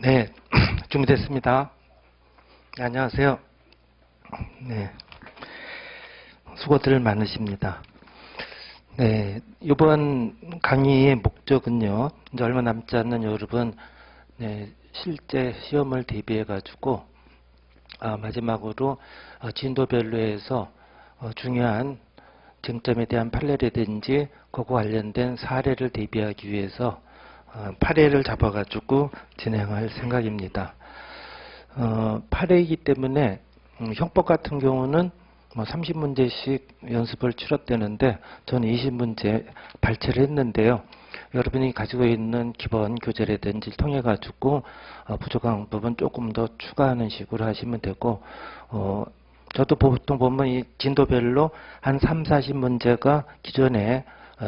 네, 준비됐습니다. 네, 안녕하세요. 네, 수고들 많으십니다. 네, 이번 강의의 목적은요, 이제 얼마 남지 않는 여러분, 실제 시험을 대비해가지고, 마지막으로 진도별로 해서 중요한 쟁점에 대한 판례라든지, 그거 관련된 사례를 대비하기 위해서 파례를 잡아가지고 진행할 생각입니다. 파례이기 때문에 형법 같은 경우는 30문제씩 연습을 치렀대는데 저는 20문제 발췌를 했는데요. 여러분이 가지고 있는 기본 교재라든지 통해 가지고 부족한 부분 조금 더 추가하는 식으로 하시면 되고, 저도 보통 보면 이 진도별로 한 3, 40문제가 기존에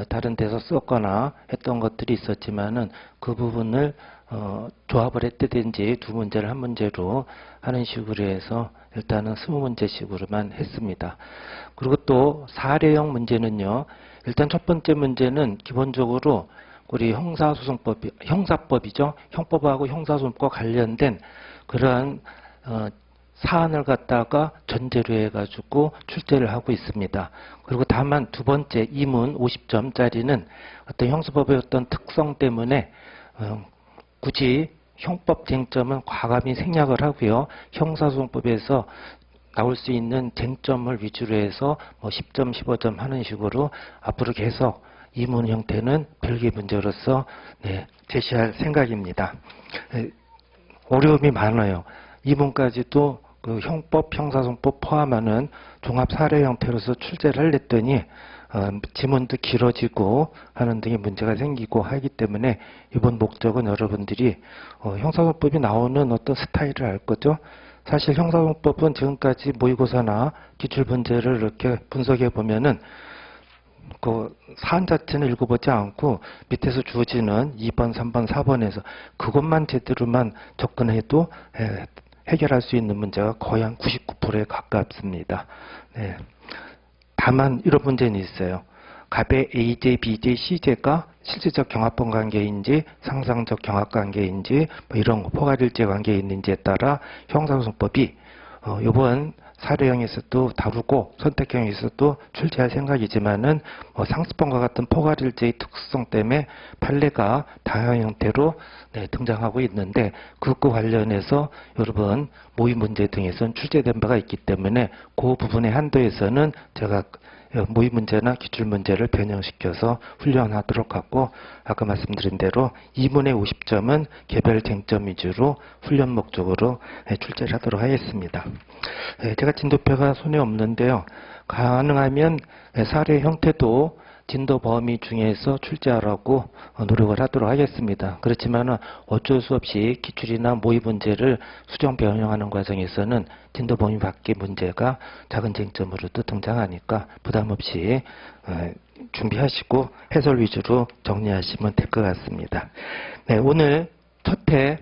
다른 데서 썼거나 했던 것들이 있었지만은 그 부분을 조합을 했다든지 두 문제를 한 문제로 하는 식으로 해서 일단은 20문제씩으로만 했습니다. 그리고 또 사례형 문제는요. 일단 첫 번째 문제는 기본적으로 우리 형사법이죠. 형법하고 형사소송법 관련된 그러한 사안을 갖다가 전제로 해가지고 출제를 하고 있습니다. 그리고 다만 두 번째 2문 50점짜리는 어떤 형사법의 어떤 특성 때문에 굳이 형법 쟁점은 과감히 생략을 하고요. 형사소송법에서 나올 수 있는 쟁점을 위주로 해서 10점, 15점 하는 식으로 앞으로 계속 2문 형태는 별개 문제로서 제시할 생각입니다. 어려움이 많아요. 2문까지도 그 형법, 형사소송법 포함하는 종합 사례 형태로서 출제를 하랬더니 지문도 길어지고 하는 등의 문제가 생기고 하기 때문에 이번 목적은 여러분들이 형사소송법이 나오는 어떤 스타일을 알 거죠. 사실 형사소송법은 지금까지 모의고사나 기출문제를 이렇게 분석해 보면은 그 사안 자체는 읽어보지 않고 밑에서 주어지는 2번, 3번, 4번에서 그것만 제대로만 접근해도 해결할 수 있는 문제가 거의 한 99%에 가깝습니다. 네. 다만 이런 문제는 있어요. 갑의 AJ, BJ, CJ가 실질적 경합번 관계인지 상상적 경합 관계인지 이런 포괄일제 관계에 있는지에 따라 형사소송법이 이번 사례형에서도 다루고 선택형에서도 출제할 생각이지만은 상습범과 같은 포괄일제의 특성 때문에 판례가 다양한 형태로 등장하고 있는데 그것과 관련해서 여러분 모의 문제 등에서는 출제된 바가 있기 때문에 그 부분의 한도에서는 제가 모의 문제나 기출 문제를 변형시켜서 훈련하도록 하고 아까 말씀드린 대로 2문의 50점은 개별 쟁점 위주로 훈련 목적으로 출제를 하도록 하겠습니다. 제가 진도표가 손에 없는데요. 가능하면 사례 형태도 진도 범위 중에서 출제하라고 노력을 하도록 하겠습니다. 그렇지만 어쩔 수 없이 기출이나 모의 문제를 수정 변형하는 과정에서는 진도 범위 밖의 문제가 작은 쟁점으로도 등장하니까 부담 없이 준비하시고 해설 위주로 정리하시면 될 것 같습니다. 네, 오늘 첫 회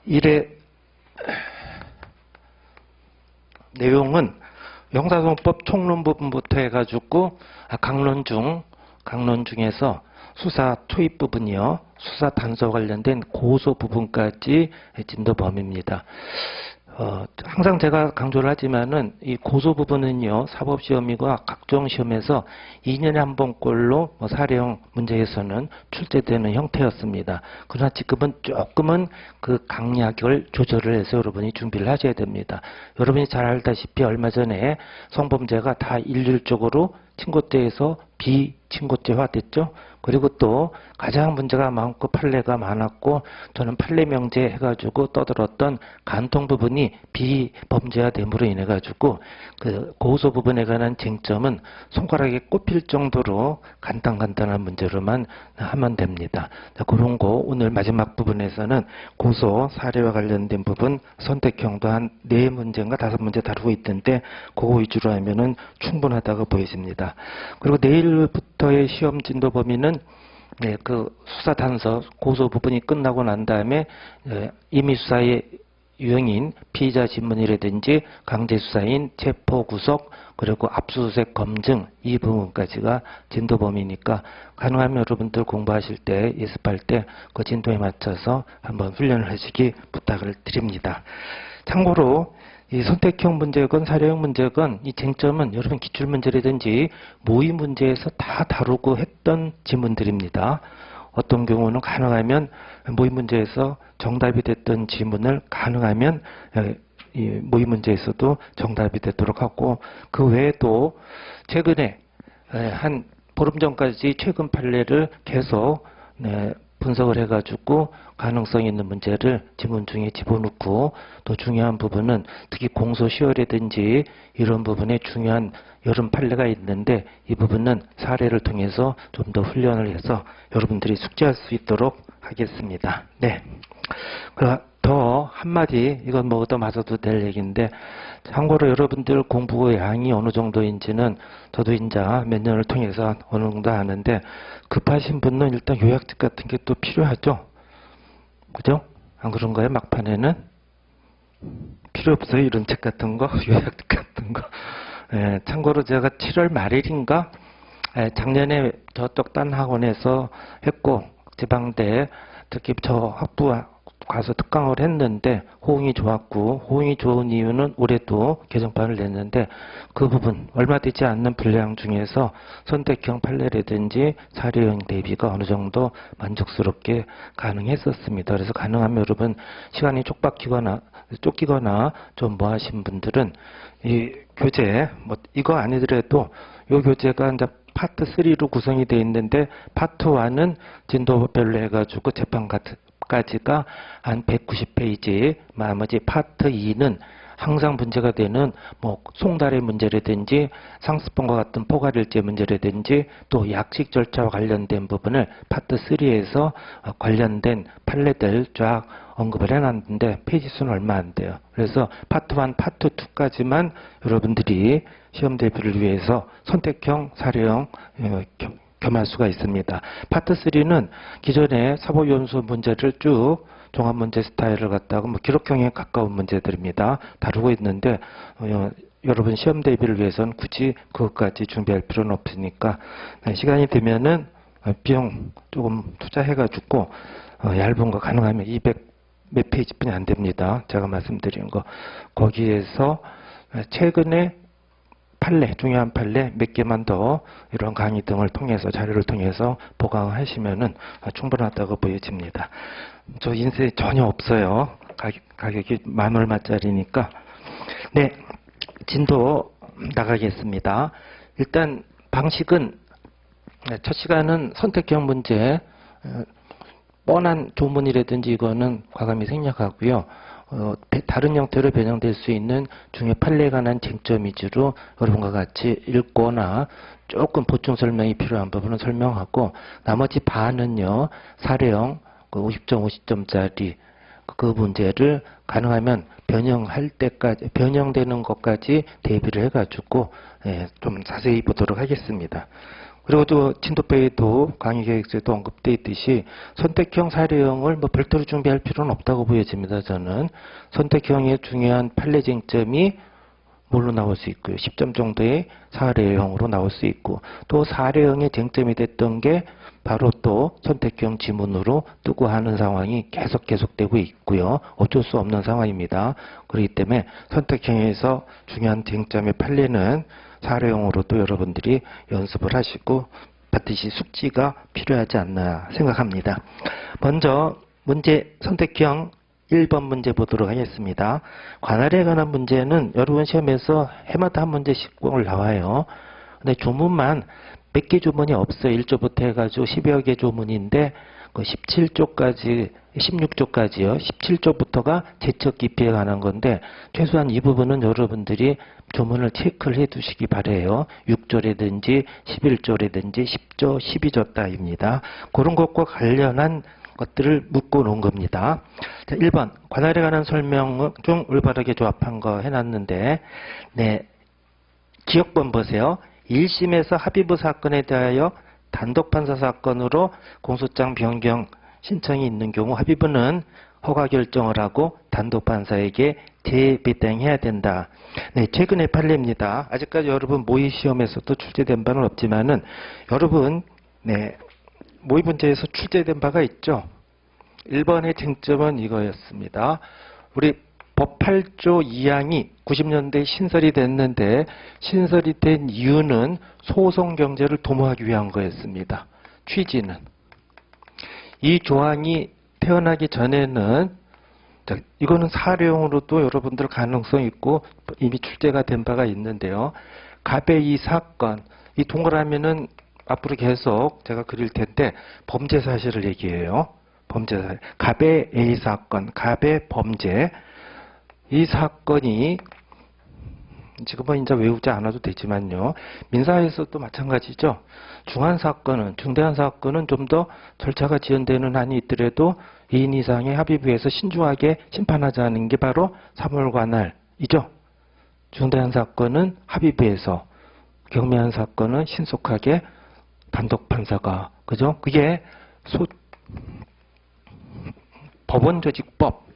1회 내용은 형사소송법 총론 부분부터 해가지고 강론 중에서 수사 초입 부분이요. 수사 단서 관련된 고소 부분까지 진도 범위입니다. 항상 제가 강조를 하지만은 이 고소 부분은요. 사법시험이고 각종 시험에서 2년에 한 번꼴로 사례형 문제에서는 출제되는 형태였습니다. 그러나 지금은 조금은 그 강약을 조절을 해서 여러분이 준비를 하셔야 됩니다. 여러분이 잘 알다시피 얼마 전에 성범죄가 다 일률적으로 친고죄에서 비친고죄화 됐죠. 그리고 또 가장 문제가 많고 판례가 많았고 저는 판례 명제 해가지고 떠들었던 간통 부분이 비범죄화됨으로 인해 가지고 그 고소 부분에 관한 쟁점은 손가락에 꼽힐 정도로 간단한 문제로만 하면 됩니다. 그런 거 오늘 마지막 부분에서는 고소 사례와 관련된 부분 선택형도 한 4문제인가 5문제 다루고 있던데 그거 위주로 하면은 충분하다고 보여집니다. 그리고 내일부터의 시험 진도 범위는 그 수사 단서 고소 부분이 끝나고 난 다음에 임의 수사의 유형인 피의자 신문이라든지 강제수사인 체포구속 그리고 압수수색 검증 이 부분까지가 진도 범위니까 가능하면 여러분들 공부하실 때 예습할 때 그 진도에 맞춰서 한번 훈련을 하시기 부탁을 드립니다. 참고로 이 선택형 문제건 사례형 문제건 이 쟁점은 여러분 기출문제라든지 모의 문제에서 다 다루고 했던 지문들입니다. 어떤 경우는 가능하면 모의 문제에서 정답이 됐던 지문을 가능하면 이 모의 문제에서도 정답이 되도록 하고 그 외에도 최근에 한 보름 전까지 최근 판례를 계속 분석을 해가지고 가능성 있는 문제를 지문 중에 집어넣고 또 중요한 부분은 특히 공소시효라든지 이런 부분에 중요한 여름 판례가 있는데 이 부분은 사례를 통해서 좀 더 훈련을 해서 여러분들이 숙지할 수 있도록 하겠습니다. 네. 더 한마디 이건 뭐 얻어맞아도 될 얘기인데 참고로 여러분들 공부 양이 어느 정도인지는 저도 이제 몇 년을 통해서 어느 정도 아는데 급하신 분은 일단 요약집 같은 게 또 필요하죠. 그죠? 안 그런가요? 막판에는 필요 없어요. 이런 책 같은 거, 요약집 같은 거. 참고로 제가 7월 말일인가 작년에 저쪽 딴 학원에서 했고 지방대 특히 저 학부 가서 특강을 했는데 호응이 좋았고 호응이 좋은 이유는 올해도 개정판을 냈는데 그 부분 얼마 되지 않는 분량 중에서 선택형 판례라든지 사례형 대비가 어느 정도 만족스럽게 가능했었습니다. 그래서 가능하면 여러분 시간이 쫓기거나 좀 뭐 하신 분들은 이 교재 뭐 이거 아니더라도 이 교재가 이제 파트 3로 구성이 되어 있는데 파트 1은 진도별로 해가지고 재판까지가 한 190페이지, 나머지 파트 2는 항상 문제가 되는 뭐 송달의 문제라든지 상습범과 같은 포괄일제 문제라든지 또 약식 절차와 관련된 부분을 파트 3에서 관련된 판례들 쫙 언급을 해놨는데 페이지 수는 얼마 안 돼요. 그래서 파트 1, 파트 2까지만 여러분들이 시험 대비를 위해서 선택형, 사례형 겸할 수가 있습니다. 파트 3는 기존의 사법연수 문제를 쭉 종합문제 스타일을 갖다가 뭐 기록형에 가까운 문제들입니다. 다루고 있는데 여러분 시험 대비를 위해서는 굳이 그것까지 준비할 필요는 없으니까 시간이 되면은 비용 조금 투자해가지고 얇은 거 가능하면 200 몇 페이지뿐이 안 됩니다. 제가 말씀드린 거 거기에서 최근에 판례, 중요한 판례 몇 개만 더 이런 강의 등을 통해서 자료를 통해서 보강하시면은 충분하다고 보여집니다. 저 인쇄 전혀 없어요. 가격이 10,000얼마짜리니까. 네, 진도 나가겠습니다. 일단 방식은 첫 시간은 선택형 문제 뻔한 조문이라든지 이거는 과감히 생략하고요. 다른 형태로 변형될 수 있는 중요 판례에 관한 쟁점 위주로 여러분과 같이 읽거나 조금 보충 설명이 필요한 부분은 설명하고 나머지 반은요. 사례형 50점, 50점짜리 그 문제를 가능하면 변형할 때까지 변형되는 것까지 대비를 해가지고 좀 자세히 보도록 하겠습니다. 그리고 또 진도표에도 강의 계획서에도 언급되어 있듯이 선택형, 사례형을 뭐 별도로 준비할 필요는 없다고 보여집니다. 저는 선택형의 중요한 판례 쟁점이 뭘로 나올 수 있고요. 10점 정도의 사례형으로 나올 수 있고 또 사례형의 쟁점이 됐던 게 바로 또 선택형 지문으로 뜨고 하는 상황이 계속되고 있고요. 어쩔 수 없는 상황입니다. 그렇기 때문에 선택형에서 중요한 쟁점의 판례는 사례형으로 또 여러분들이 연습을 하시고 반드시 숙지가 필요하지 않나 생각합니다. 먼저 문제 선택형 1번 문제 보도록 하겠습니다. 관할에 관한 문제는 여러분 시험에서 해마다 한 문제씩 꼭 나와요. 근데 조문만 몇 개 조문이 없어요. 1조부터 해가지고 10여 개 조문인데 그 17조까지 16조까지요. 17조부터가 제척 기피에 관한 건데 최소한 이 부분은 여러분들이 조문을 체크를 해 두시기 바래요. 6조라든지 11조라든지 10조, 12조 따입니다. 그런 것과 관련한 것들을 묶어 놓은 겁니다. 자, 1번 관할에 관한 설명 중 올바르게 조합한 거 해놨는데 기억번 보세요. 1심에서 합의부 사건에 대하여 단독판사 사건으로 공소장 변경 신청이 있는 경우 합의부는 허가 결정을 하고 단독 판사에게 재배당해야 된다. 네, 최근의 판례입니다. 아직까지 여러분 모의 시험에서도 출제된 바는 없지만은 여러분 네, 모의 문제에서 출제된 바가 있죠. 1번의 쟁점은 이거였습니다. 우리 법 8조 2항이 90년대에 신설이 됐는데 신설이 된 이유는 소송 경제를 도모하기 위한 거였습니다. 취지는. 이 조항이 태어나기 전에는 이거는 사례용으로도 여러분들 가능성 있고 이미 출제가 된 바가 있는데요. 갑의 이 사건, 이 동그라미는 앞으로 계속 제가 그릴 텐데 범죄 사실을 얘기해요. 범죄 사실. 갑의 A 사건, 갑의 범죄. 이 사건이 지금은 이제 외우지 않아도 되지만요. 민사에서도 마찬가지죠. 중한 사건은, 중대한 사건은 좀 더 절차가 지연되는 한이 있더라도 2인 이상의 합의부에서 신중하게 심판하자는 게 바로 사물관할이죠. 중대한 사건은 합의부에서, 경미한 사건은 신속하게 단독 판사가, 그죠? 그게 법원조직법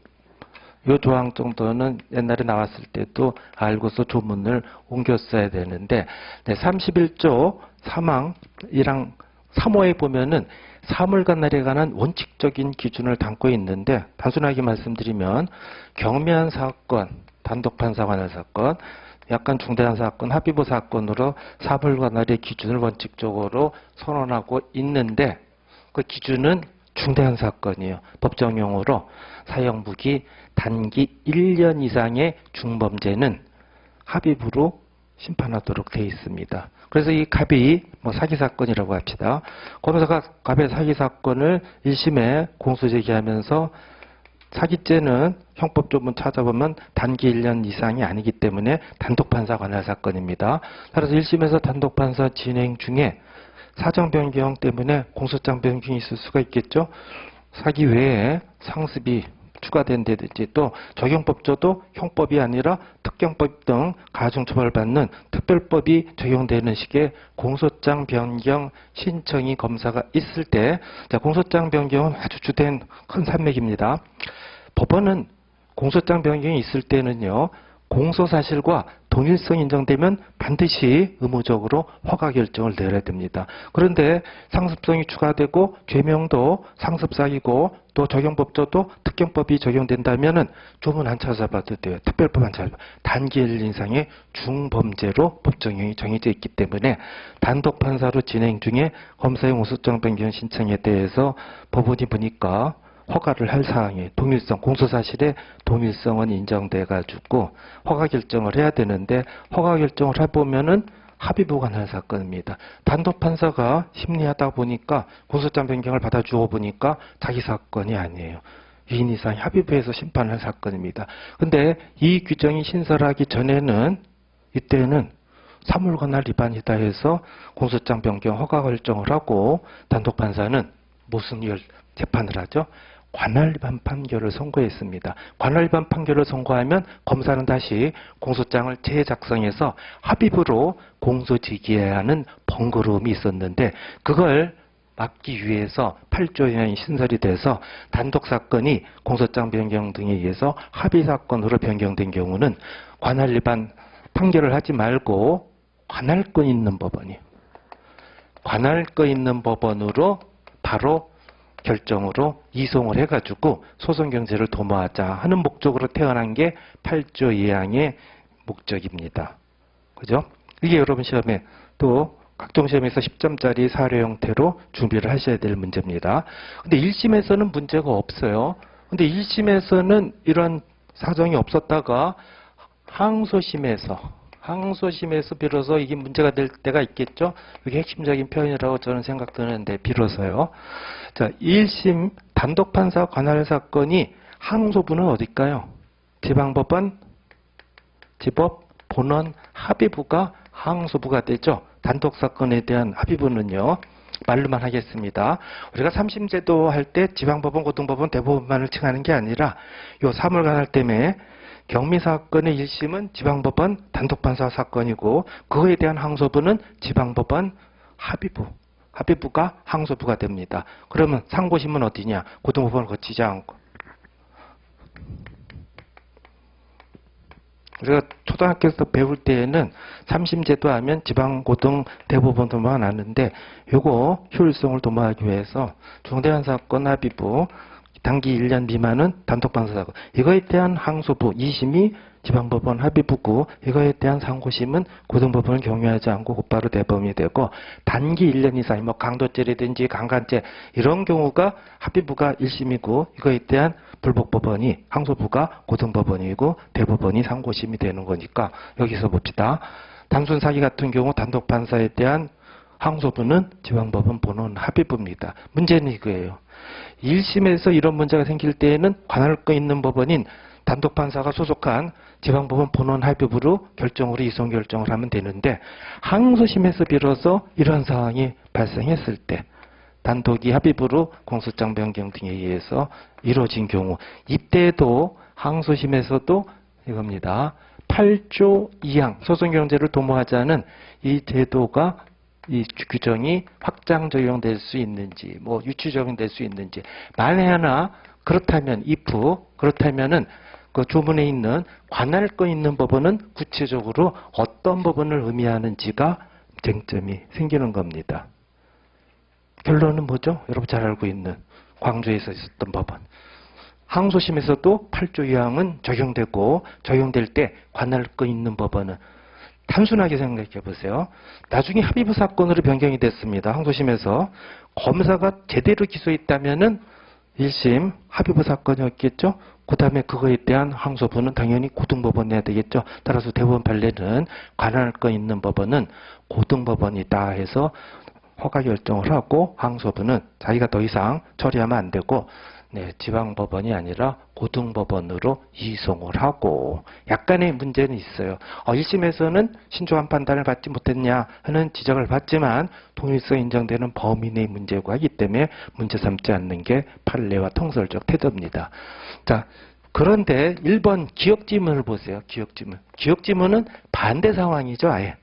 요 조항 정도는 옛날에 나왔을 때도 알고서 조문을 옮겼어야 되는데, 네, 31조 3항 1항 3호에 보면은 사물관할에 관한 원칙적인 기준을 담고 있는데, 단순하게 말씀드리면 경미한 사건, 단독판사 관할 사건, 약간 중대한 사건, 합의부 사건으로 사물관할의 기준을 원칙적으로 선언하고 있는데, 그 기준은 중대한 사건이에요. 법정용어로 사형무기 단기 1년 이상의 중범죄는 합의부로 심판하도록 되어 있습니다. 그래서 이 갑이 사기 사건이라고 합시다. 검사가 갑의 사기 사건을 1심에 공소 제기하면서 사기죄는 형법조문 찾아보면 단기 1년 이상이 아니기 때문에 단독판사 관할 사건입니다. 따라서 1심에서 단독판사 진행 중에 사정 변경 때문에 공소장 변경이 있을 수가 있겠죠. 사기 외에 상습이 추가된다든지 또 적용법조도 형법이 아니라 특경법 등 가중처벌받는 특별법이 적용되는 식의 공소장 변경 신청이 검사가 있을 때, 자, 공소장 변경은 아주 주된 큰 산맥입니다. 법원은 공소장 변경이 있을 때는요, 공소사실과 동일성이 인정되면 반드시 의무적으로 허가 결정을 내려야 됩니다. 그런데 상습성이 추가되고 죄명도 상습사기고 또 적용법조도 특경법이 적용된다면은 조문 안 찾아봐도 돼요. 특별법 안 찾아봐도. 단기 1년 이상의 중범죄로 법정형이 정해져 있기 때문에 단독 판사로 진행 중에 검사의 공소장 변경 신청에 대해서 법원이 보니까 허가를 할 사항이 동일성, 공소사실의 동일성은 인정돼 가지고 허가 결정을 해야 되는데, 허가 결정을 해보면은 합의부 관할 사건입니다. 단독 판사가 심리하다 보니까 공소장 변경을 받아주어 보니까 자기 사건이 아니에요. 2인 이상 합의부에서 심판할 사건입니다. 근데 이 규정이 신설하기 전에는, 이때는 사물관할 위반이다 해서 공소장 변경 허가 결정을 하고 단독 판사는 무슨 재판을 하죠? 관할 위반 판결을 선고했습니다. 관할 위반 판결을 선고하면 검사는 다시 공소장을 재작성해서 합의부로 공소 제기해야 하는 번거로움이 있었는데, 그걸 막기 위해서 8조형이 신설이 돼서 단독 사건이 공소장 변경 등에 의해서 합의 사건으로 변경된 경우는 관할 위반 판결을 하지 말고 관할권 있는 법원이에요. 관할권 있는 법원으로 바로 결정으로 이송을 해가지고 소송경제를 도모하자 하는 목적으로 태어난 게 8조 2항의 목적입니다. 그죠? 이게 여러분 시험에 또 각종 시험에서 10점짜리 사례 형태로 준비를 하셔야 될 문제입니다. 근데 1심에서는 문제가 없어요. 근데 1심에서는 이런 사정이 없었다가 항소심에서 비로소 이게 문제가 될 때가 있겠죠. 이게 핵심적인 표현이라고 저는 생각드는데, 비로소요. 자, 1심 단독판사 관할 사건이 항소부는 어딜까요? 지방법원, 지법, 본원, 합의부가 항소부가 되죠. 단독 사건에 대한 합의부는요, 말로만 하겠습니다. 우리가 3심 제도 할 때 지방법원, 고등법원, 대법원만을 칭하는 게 아니라 요 사물관할 때문에 경미사건의 1심은 지방법원 단독판사 사건이고, 그거에 대한 항소부는 지방법원 합의부가 항소부가 됩니다. 그러면 상고심은 어디냐? 고등법원을 거치지 않고 우리가 초등학교에서 배울 때에는 3심제도 하면 지방고등 대법원 도모가 나는데 요거 효율성을 도모하기 위해서 중대한 사건 합의부 단기 1년 미만은 단독판사 사건 이거에 대한 항소부 2심이 지방법원 합의부고 이거에 대한 상고심은 고등법원을 경유하지 않고 곧바로 대법원이 되고 단기 1년 이상 뭐 강도죄라든지 강간죄 이런 경우가 합의부가 1심이고 이거에 대한 불복법원이 항소부가 고등법원이고 대법원이 상고심이 되는 거니까 여기서 봅시다. 단순 사기 같은 경우 단독판사에 대한 항소부는 지방법원 본원 합의부입니다. 문제는 이거예요. 1심에서 이런 문제가 생길 때에는 관할 거 있는 법원인 단독판사가 소속한 지방법원 본원 합의부로 결정으로 이송 결정을 하면 되는데 항소심에서 비로소 이런 상황이 발생했을 때 단독이 합의부로 공소장 변경 등에 의해서 이루어진 경우 이때도 항소심에서도 이겁니다. 8조 2항 소송경제를 도모하자는 이 제도가 이 규정이 확장 적용될 수 있는지 뭐 유추 적용될 수 있는지 만에 하나 그렇다면 그렇다면은 그 조문에 있는 관할 거 있는 법원은 구체적으로 어떤 법원을 의미하는지가 쟁점이 생기는 겁니다. 결론은 뭐죠? 여러분 잘 알고 있는 광주에서 있었던 법원. 항소심에서도 8조 2항은 적용되고 적용될 때 관할 거 있는 법원은 단순하게 생각해 보세요. 나중에 합의부 사건으로 변경이 됐습니다. 항소심에서 검사가 제대로 기소했다면은 1심 합의부 사건이었겠죠. 그 다음에 그거에 대한 항소부는 당연히 고등법원이 해야 되겠죠. 따라서 대법원 판례는 관할 거 있는 법원은 고등법원이다 해서 허가 결정을 하고 항소부는 자기가 더 이상 처리하면 안 되고 지방법원이 아니라 고등법원으로 이송을 하고 약간의 문제는 있어요. 1심에서는 신중한 판단을 받지 못했냐 하는 지적을 받지만 동일성 인정되는 범위 내 문제고 하기 때문에 문제 삼지 않는 게 판례와 통설적 태도입니다. 자, 그런데 1번 기억지문을 보세요. 기억지문은 반대 상황이죠. 아예.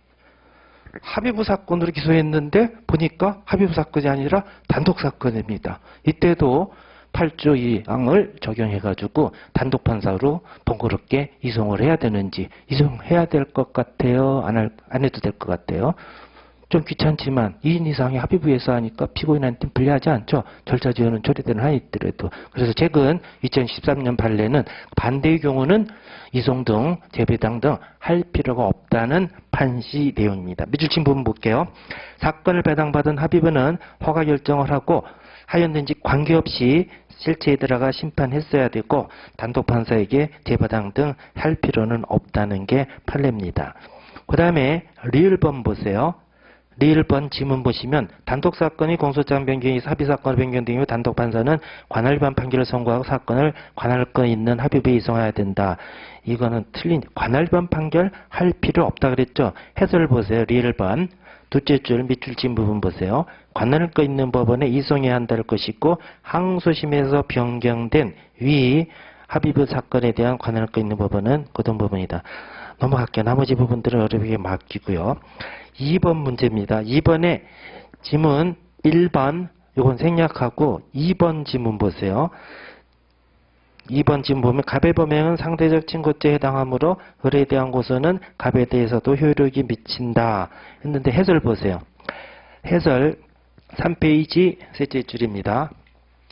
합의부 사건으로 기소했는데 보니까 합의부 사건이 아니라 단독 사건입니다. 이때도 8조 2항을 적용해가지고 단독판사로 번거롭게 이송을 해야 되는지 이송해야 될 것 같아요? 안 해도 될 것 같아요? 좀 귀찮지만 2인 이상의 합의부에서 하니까 피고인한테 불리하지 않죠? 절차 지연은 처리되는 한이 있더라도. 그래서 최근 2013년 판례는 반대의 경우는 이송 등 재배당 등 할 필요가 없다는 판시 내용입니다. 밑줄 친 부분 볼게요. 사건을 배당받은 합의부는 허가 결정을 하고 하였는지 관계없이 실체에 들어가 심판했어야 되고 단독판사에게 재배당 등 할 필요는 없다는 게 판례입니다. 그 다음에 리을번 보세요. 리을번 지문 보시면 단독사건이 공소장 변경에서 합의사건으로 변경된 이후 단독판사는 관할 위반 판결을 선고하고 사건을 관할권 있는 합의부에 이송해야 된다. 이거는 틀린 관할 위반 판결 할 필요 없다 그랬죠. 해설을 보세요. 리을번 둘째 줄 밑줄 친 부분 보세요. 관할 거 있는 법원에 이송해야 한다는 것이고 항소심에서 변경된 위 합의부 사건에 대한 관할 거 있는 법원은 고등법원이다. 넘어갈게요. 나머지 부분들은 어렵게 맡기고요. 2번 문제입니다. 2번에 지문 1번 요건 생략하고 2번 지문 보세요. 2번 지문 보면 갑의 범행은 상대적 친고죄에 해당하므로 을에 대한 고소는 갑에 대해서도 효력이 미친다 했는데 해설 보세요. 해설 3페이지 셋째 줄입니다.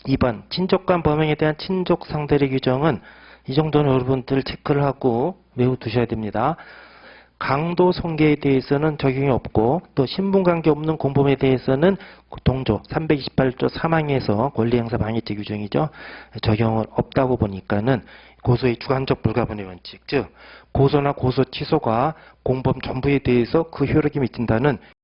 2번 친족간 범행에 대한 친족 상대의 규정은 이 정도는 여러분들 체크를 하고 외워두셔야 됩니다. 강도 손괴에 대해서는 적용이 없고 또 신분관계 없는 공범에 대해서는 동조 328조 3항에서 권리행사 방해죄 규정이죠. 적용은 없다고 보니까는 고소의 주관적 불가분의 원칙, 즉 고소나 고소 취소가 공범 전부에 대해서 그 효력이 미친다는